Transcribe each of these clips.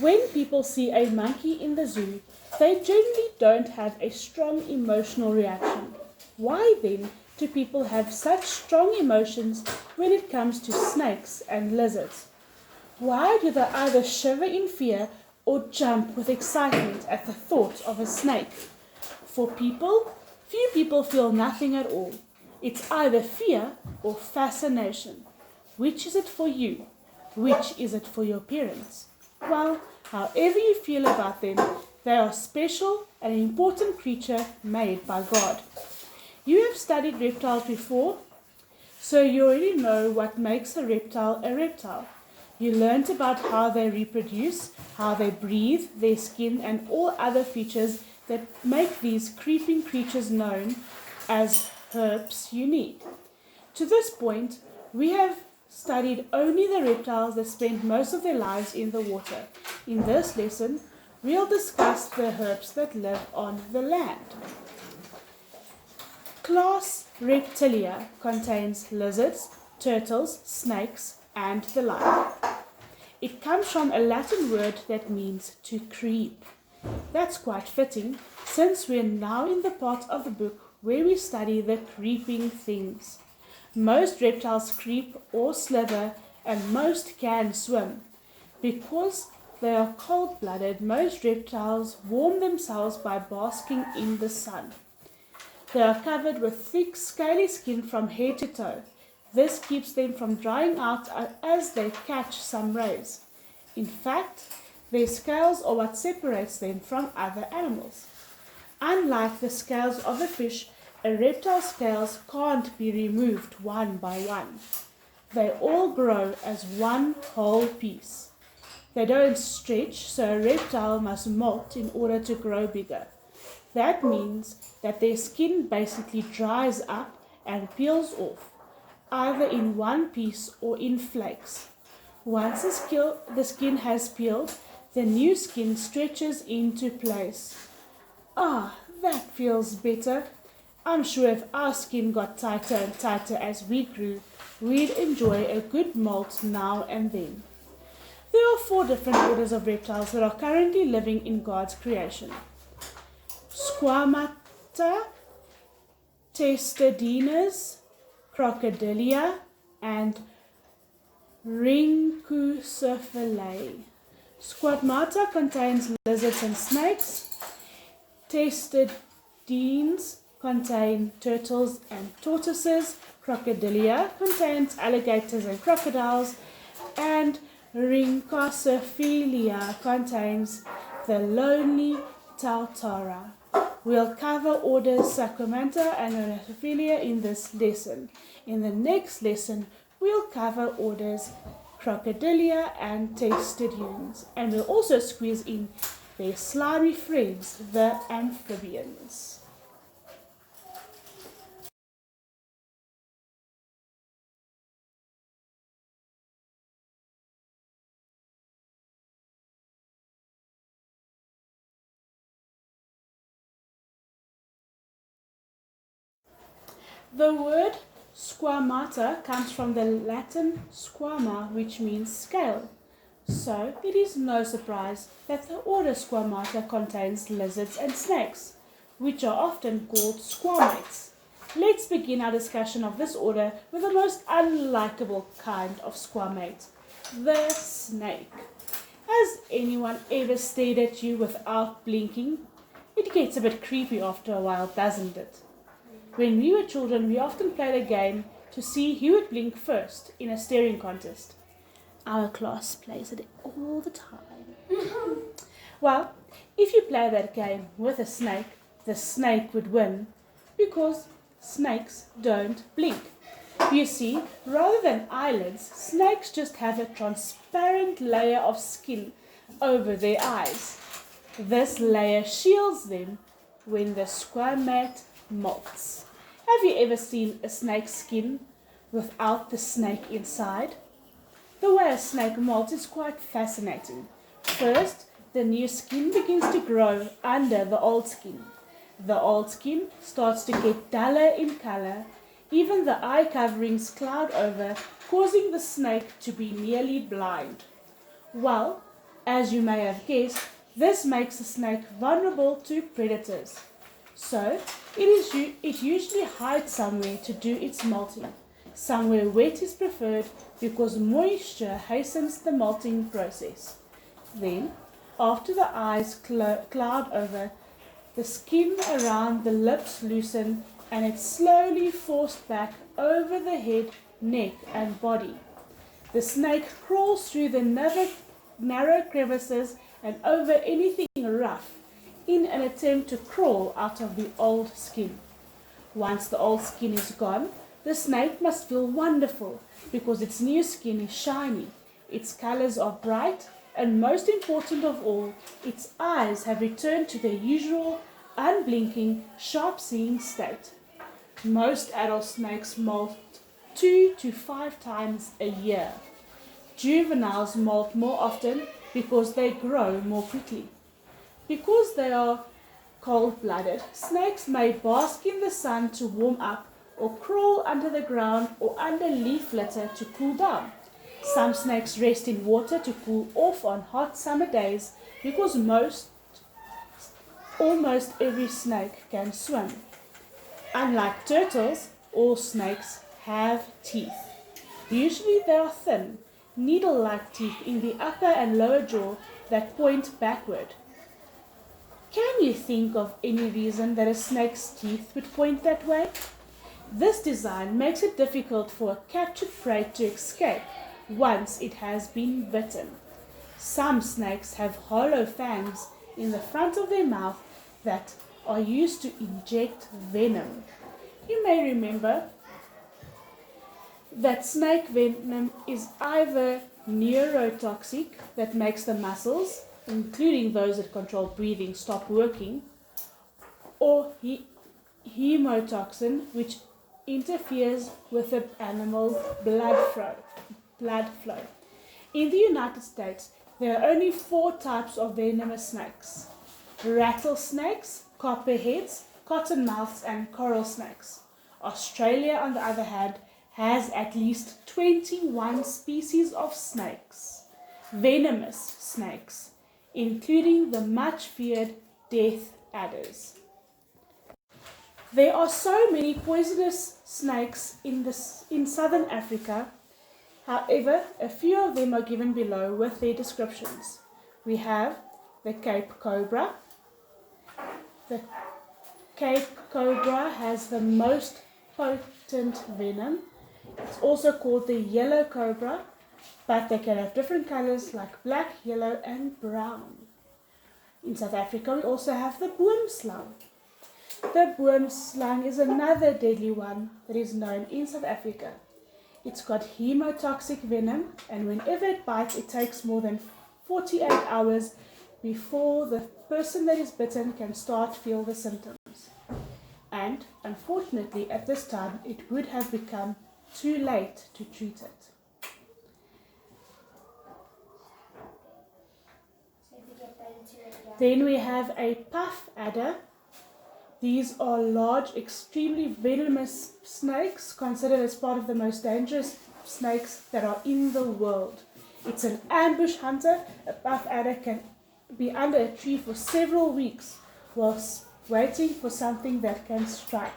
When people see a monkey in the zoo, they generally don't have a strong emotional reaction. Why then do people have such strong emotions when it comes to snakes and lizards? Why do they either shiver in fear or jump with excitement at the thought of a snake? For people, few people feel nothing at all. It's either fear or fascination. Which is it for you? Which is it for your parents? Well, however you feel about them, they are special and an important creature made by God. You have studied reptiles before, so you already know what makes a reptile a reptile. You learned about how they reproduce, how they breathe, their skin, and all other features that make these creeping creatures known as herps unique. To this point, we have studied only the reptiles that spend most of their lives in the water. In this lesson, we'll discuss the herps that live on the land. Class Reptilia contains lizards, turtles, snakes, and the like. It comes from a Latin word that means to creep. That's quite fitting, since we're now in the part of the book where we study the creeping things. Most reptiles creep or slither, and most can swim. Because they are cold-blooded, most reptiles warm themselves by basking in the sun. They are covered with thick, scaly skin from head to toe. This keeps them from drying out as they catch some rays. In fact, their scales are what separates them from other animals. Unlike the scales of a fish, a reptile's scales can't be removed one by one. They all grow as one whole piece. They don't stretch, so a reptile must molt in order to grow bigger. That means that their skin basically dries up and peels off, either in one piece or in flakes. Once the skin has peeled, the new skin stretches into place. Ah, that feels better. I'm sure if our skin got tighter and tighter as we grew, we'd enjoy a good molt now and then. There are 4 different orders of reptiles that are currently living in God's creation. Squamata, Testudinus, Crocodilia, and Rhynchocephalae. Squamata contains lizards and snakes. Testudines contain turtles and tortoises. Crocodilia contains alligators and crocodiles. And Rhynchocephalia contains the lonely Tautara. We'll cover orders Squamata and Rhynchocephalia in this lesson. In the next lesson, we'll cover orders Crocodilia and Testudines, and we'll also squeeze in their slimy friends, the amphibians. The word squamata comes from the Latin squama, which means scale. So it is no surprise that the order Squamata contains lizards and snakes, which are often called squamates. Let's begin our discussion of this order with the most unlikable kind of squamate, the snake. Has anyone ever stared at you without blinking? It gets a bit creepy after a while, doesn't it? When we were children, we often played a game to see who would blink first in a staring contest. Our class plays it all the time. Well, if you play that game with a snake, the snake would win because snakes don't blink. You see, rather than eyelids, snakes just have a transparent layer of skin over their eyes. This layer shields them when the squamate molts. Have you ever seen a snake's skin without the snake inside? The way a snake molts is quite fascinating. First, the new skin begins to grow under the old skin. The old skin starts to get duller in color. Even the eye coverings cloud over, causing the snake to be nearly blind. Well, As you may have guessed, this makes the snake vulnerable to predators. So, it usually hides somewhere to do its molting. Somewhere wet is preferred because moisture hastens the molting process. Then, after the eyes cloud over, the skin around the lips loosen and it's slowly forced back over the head, neck and body. The snake crawls through the narrow crevices and over anything rough in an attempt to crawl out of the old skin. Once the old skin is gone, the snake must feel wonderful because its new skin is shiny, its colors are bright, and most important of all, its eyes have returned to their usual, unblinking, sharp-seeing state. Most adult snakes molt 2 to 5 times a year. Juveniles molt more often because they grow more quickly. Because they are cold-blooded, snakes may bask in the sun to warm up or crawl under the ground or under leaf litter to cool down. Some snakes rest in water to cool off on hot summer days because almost every snake can swim. Unlike turtles, all snakes have teeth. Usually they are thin, needle-like teeth in the upper and lower jaw that point backward. Can you think of any reason that a snake's teeth would point that way? This design makes it difficult for a captured prey to escape once it has been bitten. Some snakes have hollow fangs in the front of their mouth that are used to inject venom. You may remember that snake venom is either neurotoxic, that makes the muscles, including those that control breathing, stop working, or hemotoxin, which interferes with the animal's blood flow. In the United States, there are only 4 types of venomous snakes: rattlesnakes, copperheads, cottonmouths, and coral snakes. Australia, on the other hand, has at least 21 species of snakes, venomous snakes, including the much feared death adders. There are so many poisonous snakes in southern Africa. However, a few of them are given below with their descriptions. We have the Cape Cobra. The Cape Cobra has the most potent venom. It's also called the yellow cobra, but they can have different colors like black, yellow, and brown. In South Africa, we also have the boomslang. The boomslang is another deadly one that is known in South Africa. It's got hemotoxic venom, and whenever it bites, it takes more than 48 hours before the person that is bitten can start feel the symptoms. And unfortunately, at this time, it would have become too late to treat it. Then we have a puff adder. These are large, extremely venomous snakes, considered as part of the most dangerous snakes that are in the world. It's an ambush hunter. A puff adder can be under a tree for several weeks whilst waiting for something that can strike.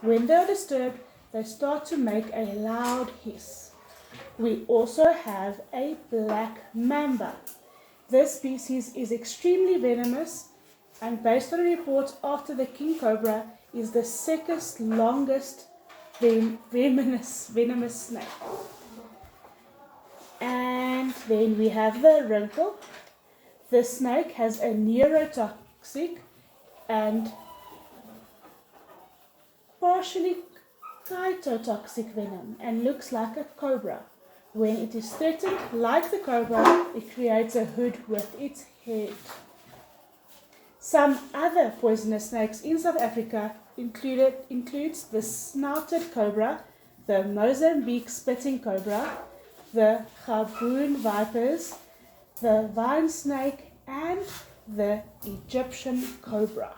When they are disturbed, they start to make a loud hiss. We also have a black mamba. This species is extremely venomous, and based on reports after the king cobra, is the second longest venomous snake. And then we have the wrinkle. The snake has a neurotoxic and partially cytotoxic venom and looks like a cobra. When it is threatened, like the cobra, it creates a hood with its head. Some other poisonous snakes in South Africa includes the snouted cobra, the Mozambique spitting cobra, the Gaboon vipers, the vine snake, and the Egyptian cobra.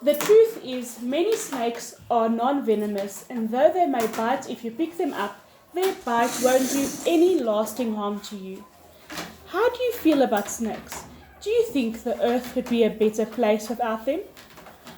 The truth is, many snakes are non-venomous, and though they may bite if you pick them up, their bite won't do any lasting harm to you. How do you feel about snakes? Do you think the earth would be a better place without them?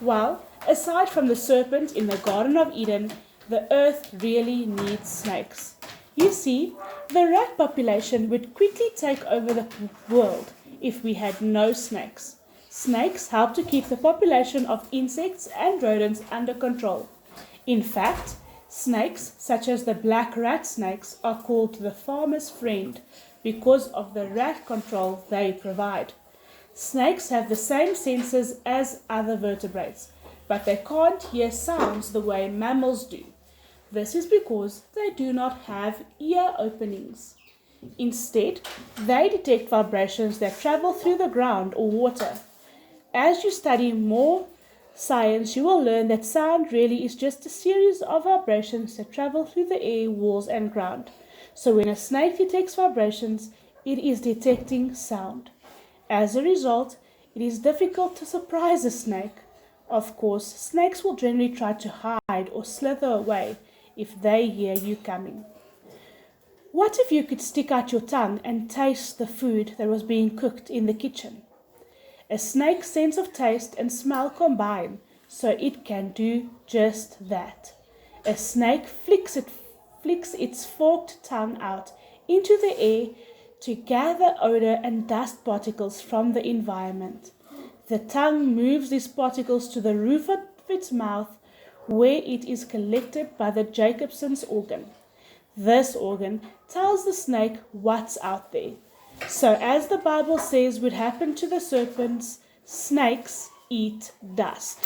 Well, aside from the serpent in the Garden of Eden, the earth really needs snakes. You see, the rat population would quickly take over the world if we had no snakes. Snakes help to keep the population of insects and rodents under control. In fact, snakes, such as the black rat snakes, are called the farmer's friend because of the rat control they provide. Snakes have the same senses as other vertebrates, but they can't hear sounds the way mammals do. This is because they do not have ear openings. Instead, they detect vibrations that travel through the ground or water. As you study more science, you will learn that sound really is just a series of vibrations that travel through the air, walls, and ground. So when a snake detects vibrations, it is detecting sound. As a result, it is difficult to surprise a snake. Of course, snakes will generally try to hide or slither away if they hear you coming. What if you could stick out your tongue and taste the food that was being cooked in the kitchen? A snake's sense of taste and smell combine, so it can do just that. A snake flicks its forked tongue out into the air to gather odor and dust particles from the environment. The tongue moves these particles to the roof of its mouth, where it is collected by the Jacobson's organ. This organ tells the snake what's out there. So as the Bible says would happen to the serpents, snakes eat dust.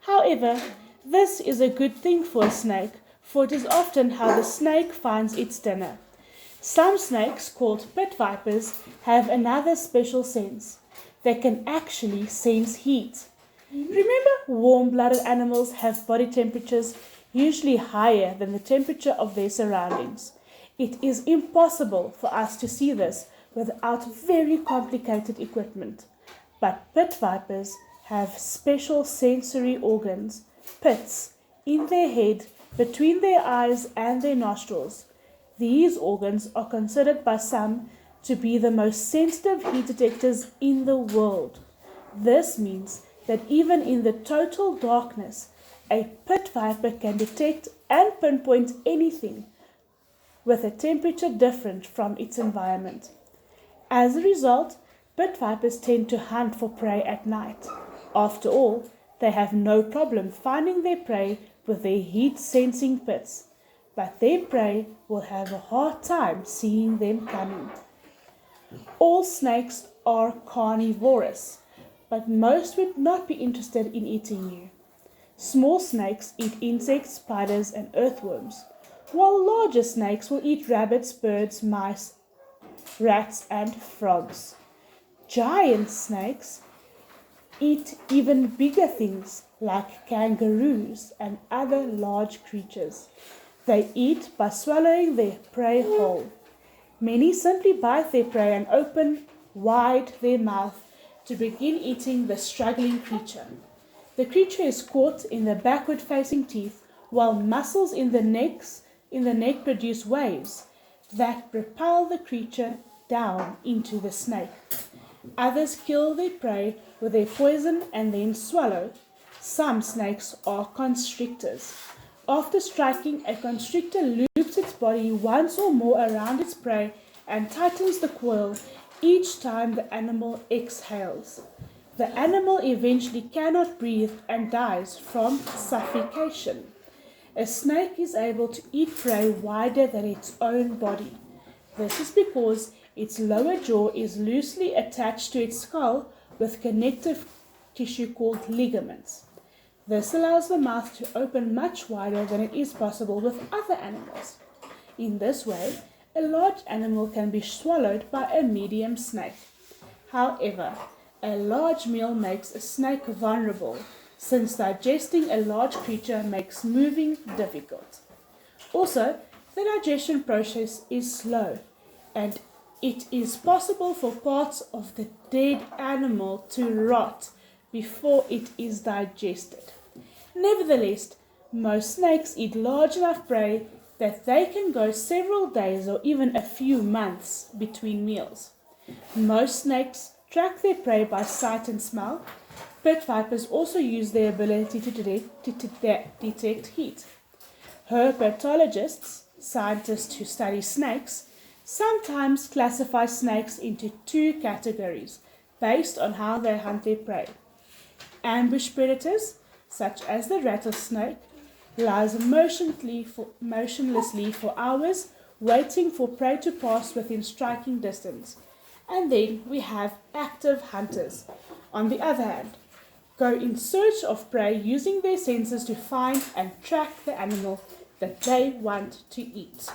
However, this is a good thing for a snake, for it is often how the snake finds its dinner. Some snakes, called pit vipers, have another special sense. They can actually sense heat. Remember, warm-blooded animals have body temperatures usually higher than the temperature of their surroundings. It is impossible for us to see this without very complicated equipment. But pit vipers have special sensory organs, pits, in their head, between their eyes and their nostrils. These organs are considered by some to be the most sensitive heat detectors in the world. This means that even in the total darkness, a pit viper can detect and pinpoint anything with a temperature different from its environment. As a result, pit vipers tend to hunt for prey at night. After all, they have no problem finding their prey with their heat-sensing pits, but their prey will have a hard time seeing them coming. All snakes are carnivorous, but most would not be interested in eating you. Small snakes eat insects, spiders, and earthworms, while larger snakes will eat rabbits, birds, mice, rats, and frogs. Giant snakes eat even bigger things like kangaroos and other large creatures. They eat by swallowing their prey whole. Many simply bite their prey and open wide their mouth to begin eating the struggling creature. The creature is caught in the backward-facing teeth, while muscles in the neck produce waves that propel the creature down into the snake. Others kill their prey with their poison and then swallow. Some snakes are constrictors. After striking, a constrictor loops its body once or more around its prey and tightens the coil each time the animal exhales. The animal eventually cannot breathe and dies from suffocation. A snake is able to eat prey wider than its own body. This is because its lower jaw is loosely attached to its skull with connective tissue called ligaments. This allows the mouth to open much wider than it is possible with other animals. In this way, a large animal can be swallowed by a medium snake. However, a large meal makes a snake vulnerable, since digesting a large creature makes moving difficult. Also, the digestion process is slow, and it is possible for parts of the dead animal to rot before it is digested. Nevertheless, most snakes eat large enough prey that they can go several days or even a few months between meals. Most snakes track their prey by sight and smell. Pit vipers also use their ability to detect heat. Herpetologists, scientists who study snakes, sometimes classify snakes into two categories based on how they hunt their prey. Ambush predators, such as the rattlesnake, lies motionlessly for hours, waiting for prey to pass within striking distance. And then we have active hunters, on the other hand, go in search of prey using their senses to find and track the animal that they want to eat.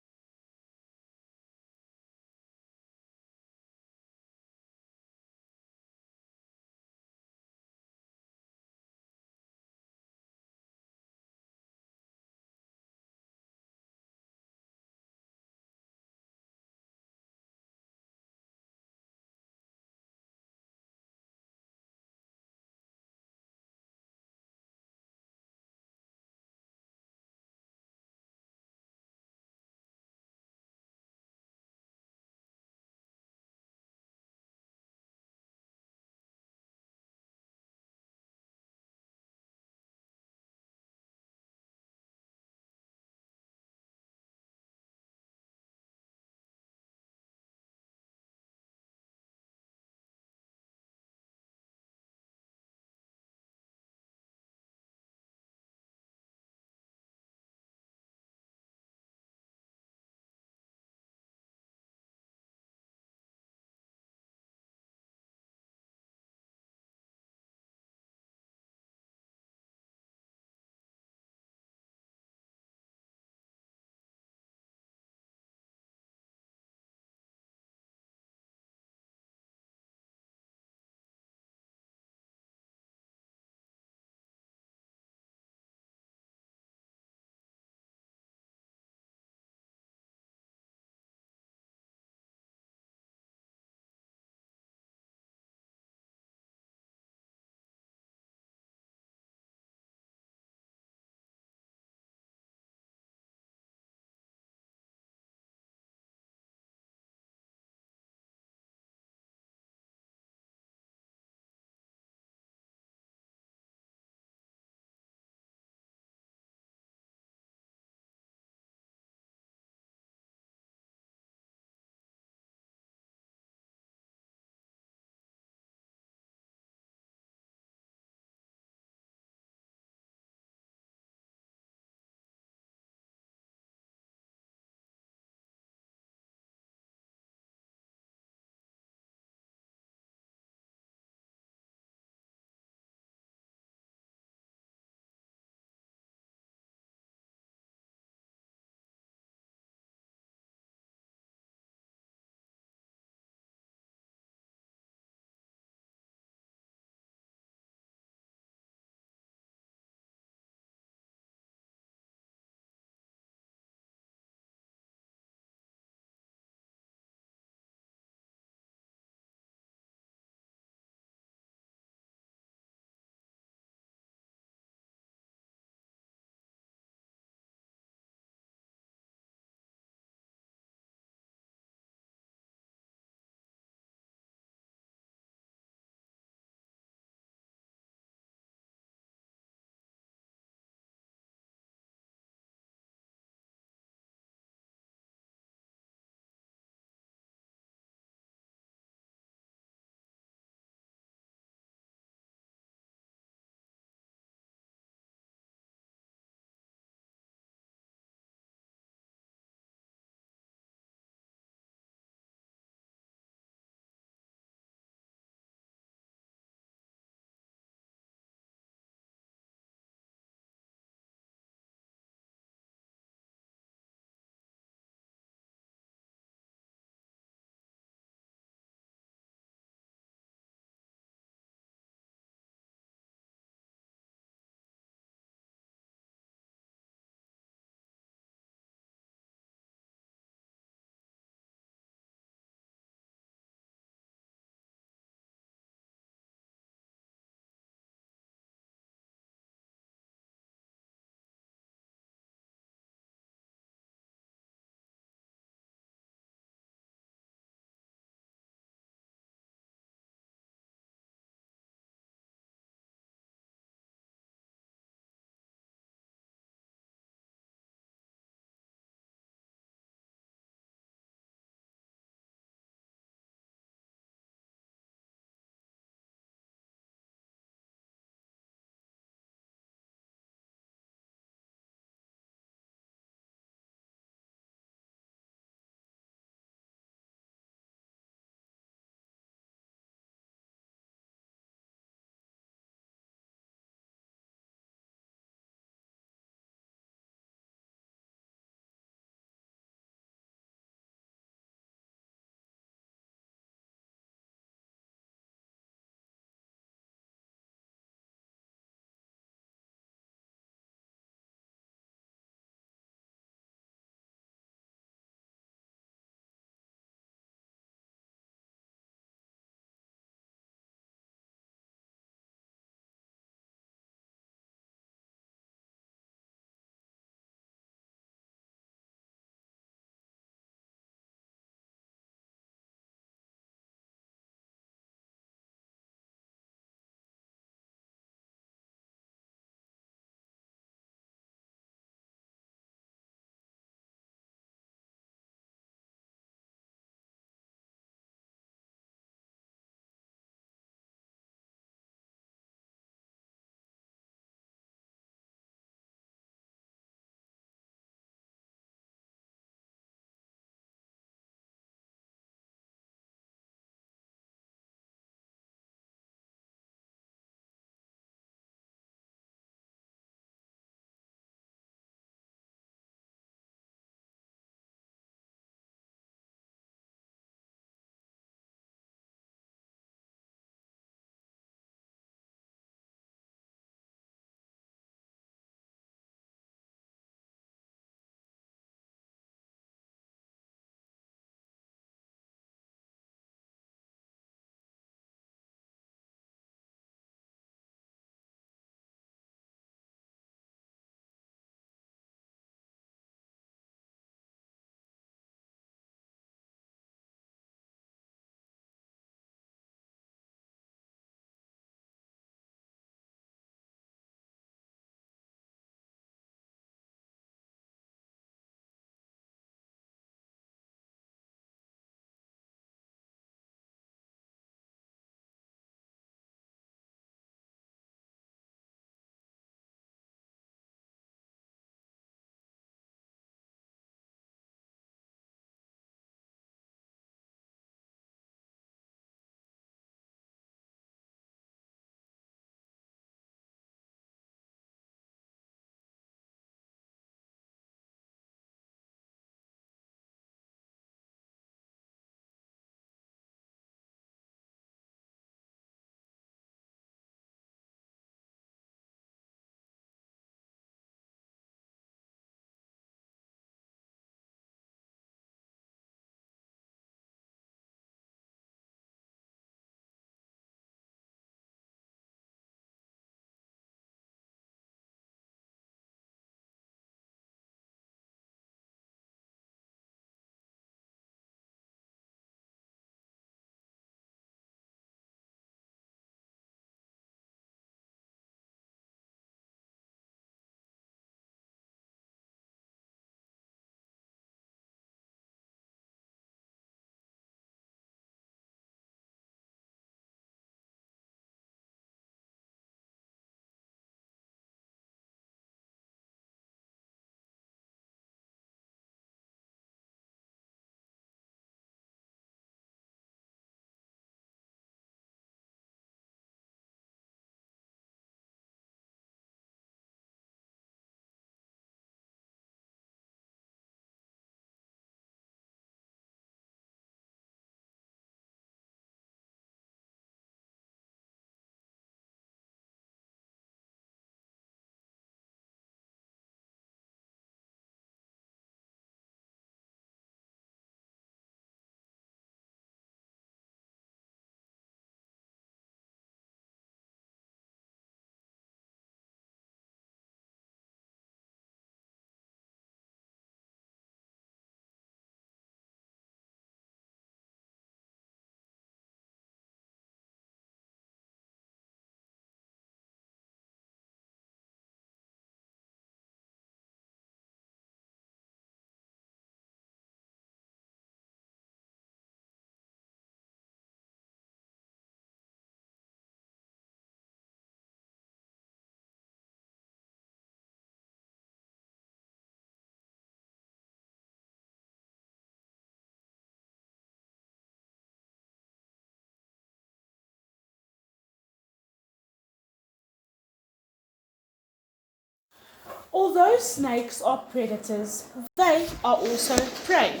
Although snakes are predators, they are also prey.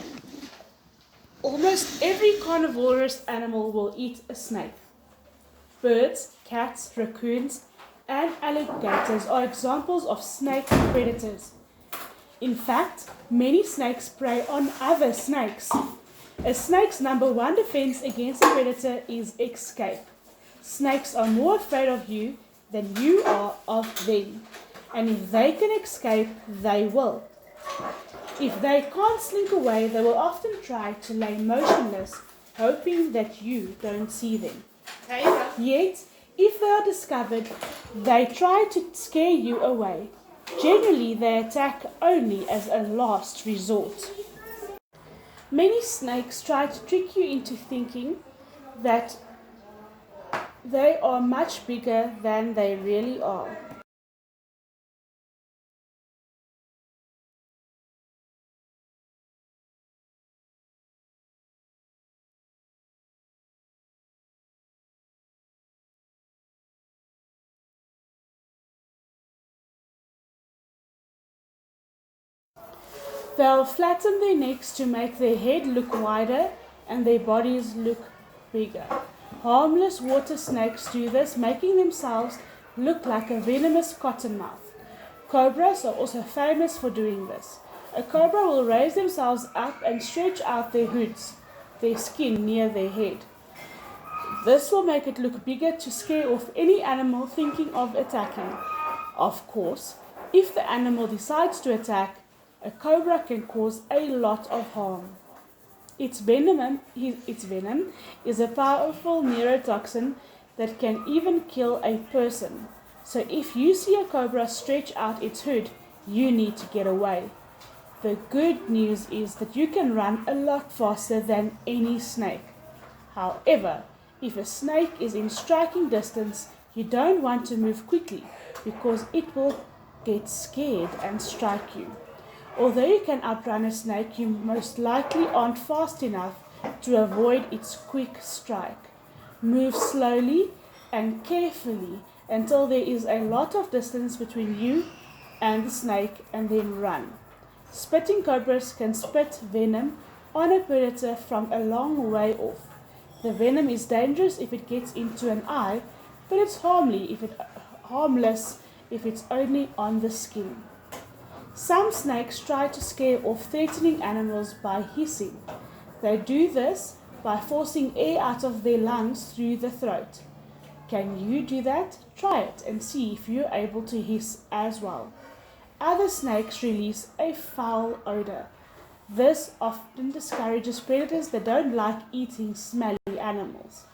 Almost every carnivorous animal will eat a snake. Birds, cats, raccoons, and alligators are examples of snake predators. In fact, many snakes prey on other snakes. A snake's number one defense against a predator is escape. Snakes are more afraid of you than you are of them. And if they can escape, they will. If they can't slink away, they will often try to lay motionless, hoping that you don't see them. Yet, if they are discovered, they try to scare you away. Generally, they attack only as a last resort. Many snakes try to trick you into thinking that they are much bigger than they really are. They'll flatten their necks to make their head look wider and their bodies look bigger. Harmless water snakes do this, making themselves look like a venomous cottonmouth. Cobras are also famous for doing this. A cobra will raise themselves up and stretch out their hoods, their skin near their head. This will make it look bigger to scare off any animal thinking of attacking. Of course, if the animal decides to attack, a cobra can cause a lot of harm. Its venom is a powerful neurotoxin that can even kill a person. So if you see a cobra stretch out its hood, you need to get away. The good news is that you can run a lot faster than any snake. However, if a snake is in striking distance, you don't want to move quickly because it will get scared and strike you. Although you can outrun a snake, you most likely aren't fast enough to avoid its quick strike. Move slowly and carefully until there is a lot of distance between you and the snake, and then run. Spitting cobras can spit venom on a predator from a long way off. The venom is dangerous if it gets into an eye, but it's harmless if it's only on the skin. Some snakes try to scare off threatening animals by hissing. They do this by forcing air out of their lungs through the throat. Can you do that? Try it and see if you're able to hiss as well. Other snakes release a foul odor. This often discourages predators that don't like eating smelly animals.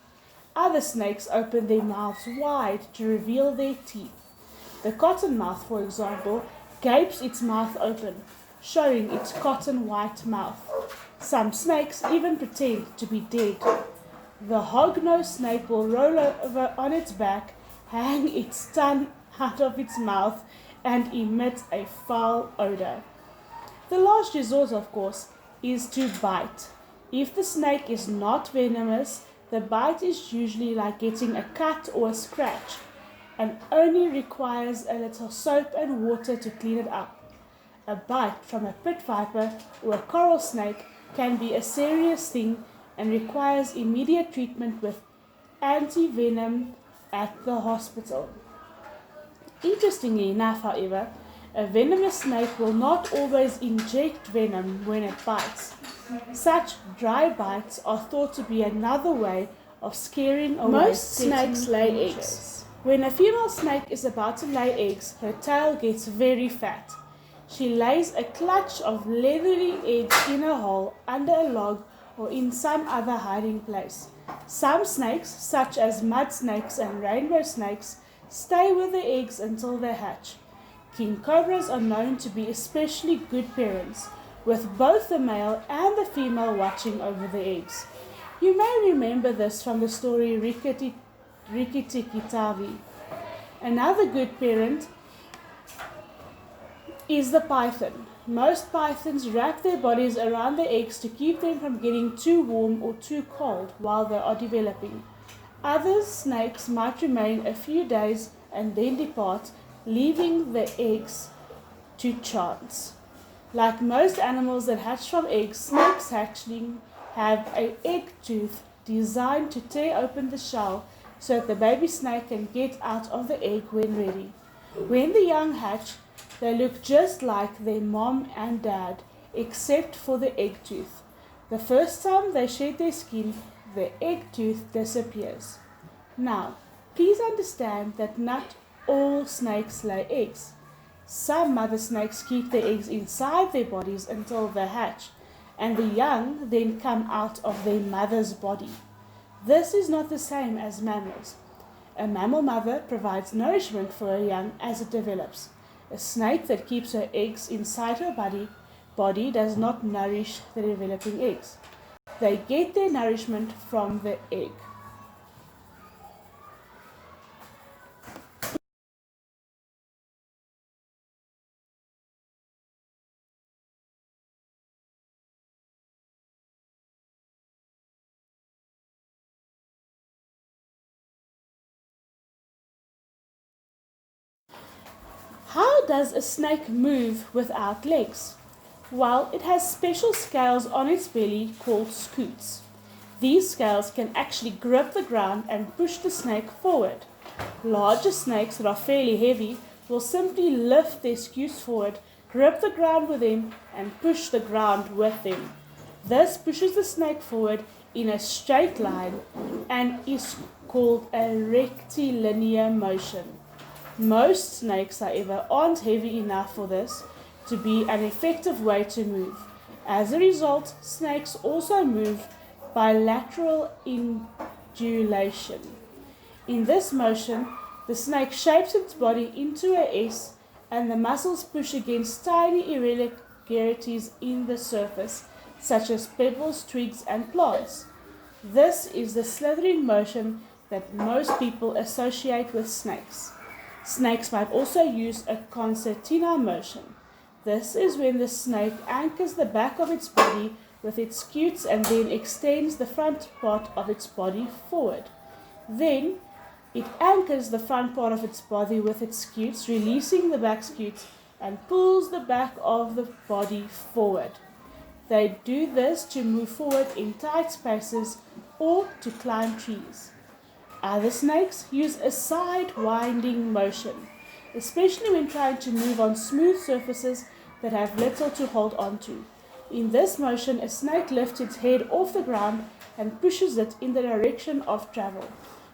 Other snakes open their mouths wide to reveal their teeth. The cottonmouth, for example, gapes its mouth open, showing its cotton white mouth. Some snakes even pretend to be dead. The hognose snake will roll over on its back, hang its tongue out of its mouth, and emit a foul odor. The last resort, of course, is to bite. If the snake is not venomous, the bite is usually like getting a cut or a scratch, and only requires a little soap and water to clean it up. A bite from a pit viper or a coral snake can be a serious thing and requires immediate treatment with anti-venom at the hospital. Interestingly enough, however, a venomous snake will not always inject venom when it bites. Such dry bites are thought to be another way of scaring away Most snakes lay creatures. eggs. When a female snake is about to lay eggs, her tail gets very fat. She lays a clutch of leathery eggs in a hole, under a log, or in some other hiding place. Some snakes, such as mud snakes and rainbow snakes, stay with the eggs until they hatch. King cobras are known to be especially good parents, with both the male and the female watching over the eggs. You may remember this from the story Rikki-Tikki-Tavi. Another good parent is the python. Most pythons wrap their bodies around the eggs to keep them from getting too warm or too cold while they are developing. Other snakes might remain a few days and then depart, leaving the eggs to chance. Like most animals that hatch from eggs, snakes hatchling have an egg tooth designed to tear open the shell so that the baby snake can get out of the egg when ready. When the young hatch, they look just like their mom and dad, except for the egg tooth. The first time they shed their skin, the egg tooth disappears. Now, please understand that not all snakes lay eggs. Some mother snakes keep their eggs inside their bodies until they hatch, and the young then come out of their mother's body. This is not the same as mammals. A mammal mother provides nourishment for her young as it develops. A snake that keeps her eggs inside her body does not nourish the developing eggs. They get their nourishment from the egg. How does a snake move without legs? Well, it has special scales on its belly called scutes. These scales can actually grip the ground and push the snake forward. Larger snakes that are fairly heavy will simply lift their scutes forward, grip the ground with them, and push the ground with them. This pushes the snake forward in a straight line and is called a rectilinear motion. Most snakes, however, aren't heavy enough for this to be an effective way to move. As a result, snakes also move by lateral undulation. In this motion, the snake shapes its body into a S and the muscles push against tiny irregularities in the surface, such as pebbles, twigs, and plants. This is the slithering motion that most people associate with snakes. Snakes might also use a concertina motion. This is when the snake anchors the back of its body with its scutes and then extends the front part of its body forward. Then it anchors the front part of its body with its scutes, releasing the back scutes, and pulls the back of the body forward. They do this to move forward in tight spaces or to climb trees. Other snakes use a side-winding motion, especially when trying to move on smooth surfaces that have little to hold onto. In this motion, a snake lifts its head off the ground and pushes it in the direction of travel.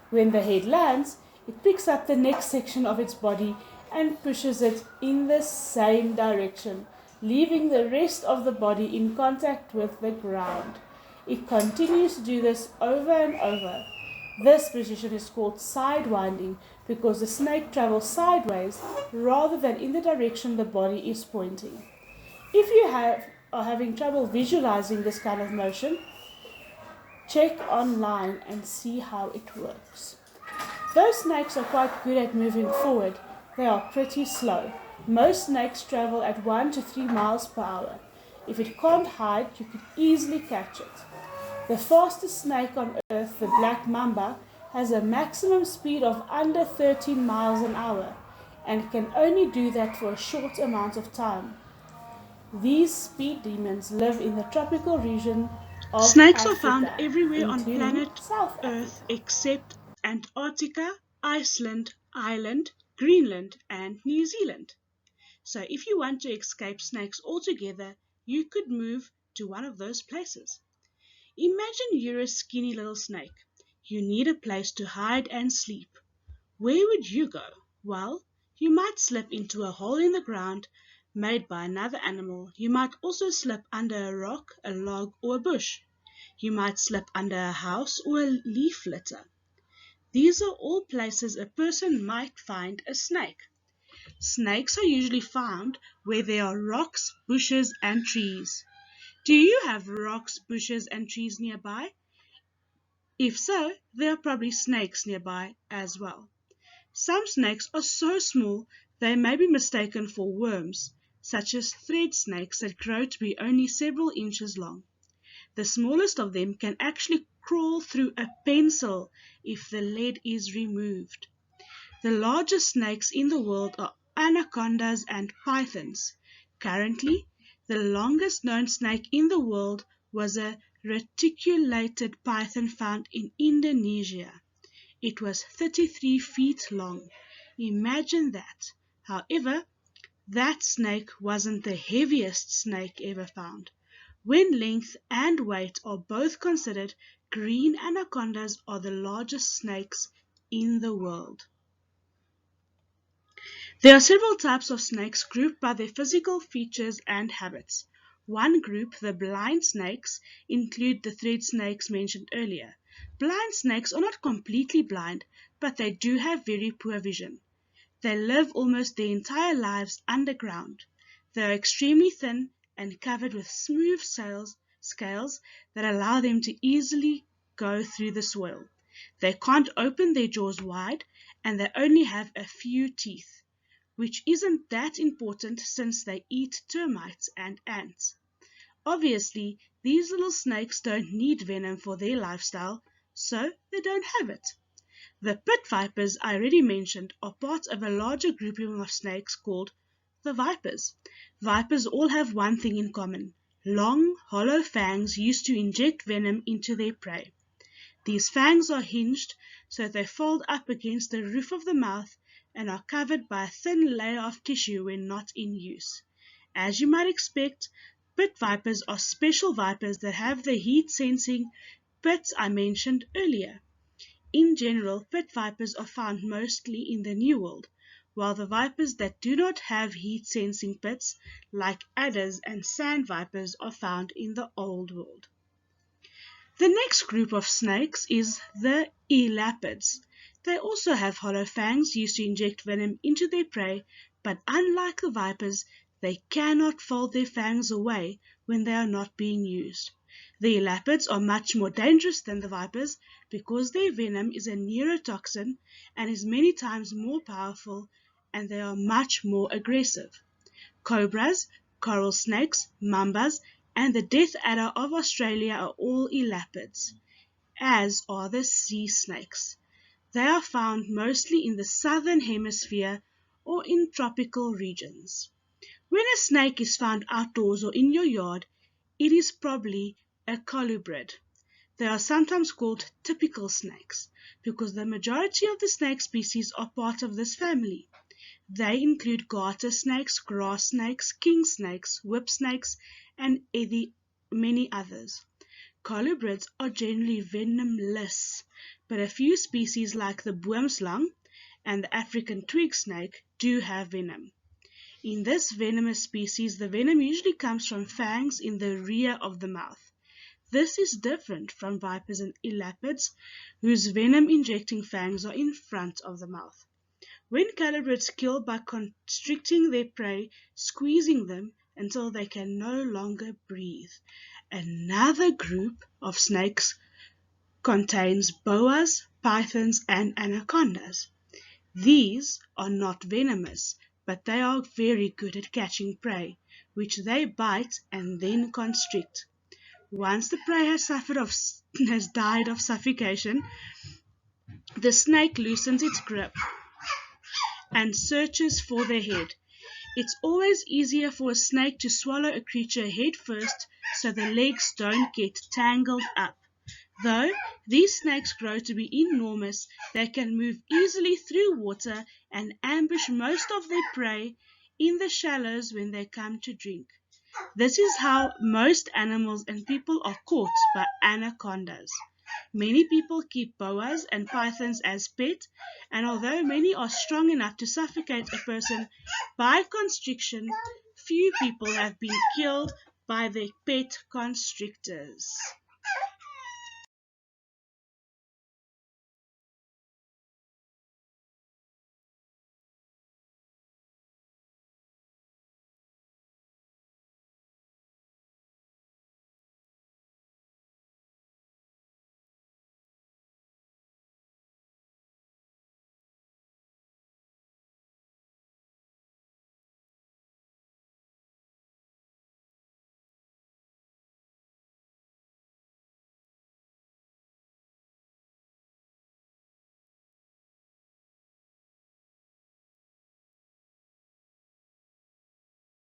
When the head lands, it picks up the next section of its body and pushes it in the same direction, leaving the rest of the body in contact with the ground. It continues to do this over and over. This position is called side-winding because the snake travels sideways rather than in the direction the body is pointing. If you are having trouble visualizing this kind of motion, check online and see how it works. Though snakes are quite good at moving forward, they are pretty slow. Most snakes travel at 1 to 3 miles per hour. If it can't hide, you could easily catch it. The fastest snake on earth, the black mamba, has a maximum speed of under 13 miles an hour and can only do that for a short amount of time. These speed demons live in the tropical region of Snakes are Africa, found everywhere on including planet South Earth Africa. except Antarctica, Iceland, Ireland, Greenland, and New Zealand. So if you want to escape snakes altogether, you could move to one of those places. Imagine you're a skinny little snake. You need a place to hide and sleep. Where would you go? Well, you might slip into a hole in the ground made by another animal. You might also slip under a rock, a log, or a bush. You might slip under a house or a leaf litter. These are all places a person might find a snake. Snakes are usually found where there are rocks, bushes, and trees. Do you have rocks, bushes, and trees nearby? If so, there are probably snakes nearby as well. Some snakes are so small they may be mistaken for worms, such as thread snakes that grow to be only several inches long. The smallest of them can actually crawl through a pencil if the lead is removed. The largest snakes in the world are anacondas, and pythons. Currently, the longest known snake in the world was a reticulated python found in Indonesia. It was 33 feet long. Imagine that. However, that snake wasn't the heaviest snake ever found. When length and weight are both considered, green anacondas are the largest snakes in the world. There are several types of snakes grouped by their physical features and habits. One group, the blind snakes, include the thread snakes mentioned earlier. Blind snakes are not completely blind, but they do have very poor vision. They live almost their entire lives underground. They are extremely thin and covered with smooth scales that allow them to easily go through the soil. They can't open their jaws wide, and they only have a few teeth, which isn't that important since they eat termites and ants. Obviously, these little snakes don't need venom for their lifestyle, so they don't have it. The pit vipers I already mentioned are part of a larger grouping of snakes called the vipers. Vipers all have one thing in common: long, hollow fangs used to inject venom into their prey. These fangs are hinged so they fold up against the roof of the mouth and are covered by a thin layer of tissue when not in use. As you might expect, pit vipers are special vipers that have the heat-sensing pits I mentioned earlier. In general, pit vipers are found mostly in the New World, while the vipers that do not have heat-sensing pits, like adders and sand vipers, are found in the Old World. The next group of snakes is the elapids. They also have hollow fangs used to inject venom into their prey, but unlike the vipers, they cannot fold their fangs away when they are not being used. The elapids are much more dangerous than the vipers because their venom is a neurotoxin and is many times more powerful, and they are much more aggressive. Cobras, coral snakes, mambas, and the death adder of Australia are all elapids, as are the sea snakes. They are found mostly in the southern hemisphere or in tropical regions. When a snake is found outdoors or in your yard, it is probably a colubrid. They are sometimes called typical snakes because the majority of the snake species are part of this family. They include garter snakes, grass snakes, king snakes, whip snakes, and many others. Colubrids are generally venomless, but a few species like the boomslang and the African twig snake do have venom. In this venomous species, the venom usually comes from fangs in the rear of the mouth. This is different from vipers and elapids, whose venom-injecting fangs are in front of the mouth. When colubrids kill by constricting their prey, squeezing them until they can no longer breathe. Another group of snakes contains boas, pythons, and anacondas. These are not venomous, but they are very good at catching prey, which they bite and then constrict. Once the prey has died of suffocation, the snake loosens its grip and searches for the head. It's always easier for a snake to swallow a creature head first so the legs don't get tangled up. Though these snakes grow to be enormous, they can move easily through water and ambush most of their prey in the shallows when they come to drink. This is how most animals and people are caught by anacondas. Many people keep boas and pythons as pet, and although many are strong enough to suffocate a person by constriction, few people have been killed by their pet constrictors.